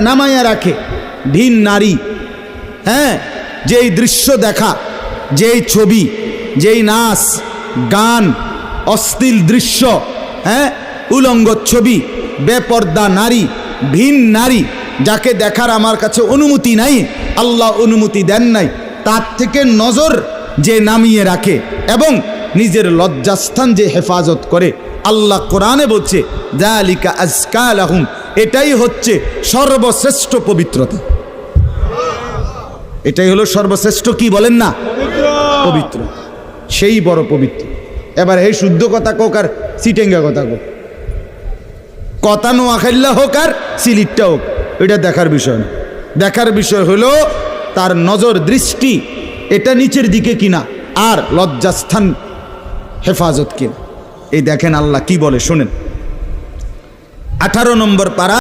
নামাইয়া রাখে ভিন নারী, হ্যাঁ, যেই দৃশ্য দেখা, যেই ছবি, যেই নাচ গান, অশ্লীল দৃশ্য, হ্যাঁ, উলঙ্গ ছবি, বেপর্দা নারী, ভিন নারী, যাকে দেখার আমার কাছে অনুমতি নাই, আল্লাহ অনুমতি দেন নাই, তার থেকে নজর যে নামিয়ে রাখে এবং নিজের লজ্জাস্থান যে হেফাজত করে, আল্লাহ কোরআনে বলছে যালিকা আজকা লাহুম, এটাই হচ্ছে সর্বশ্রেষ্ঠ পবিত্রতা। এটাই হলো সর্বশ্রেষ্ঠ, কি বলেন না, পবিত্র, সেই বড় পবিত্র। এবার এই শুদ্ধ কথা কোক আর সিটেঙ্গা কথা কোক, কথা নোয়াখাইল্লা হোক আর সিলিটটা হোক, এটা দেখার বিষয় না। দেখার বিষয় হলো তার নজর দৃষ্টি এটা নিচের দিকে কিনা, আর লজ্জাস্থান হেফাজত কিনা। এই দেখেন আল্লাহ কি বলে, শোনেন। 18 নম্বর পারা।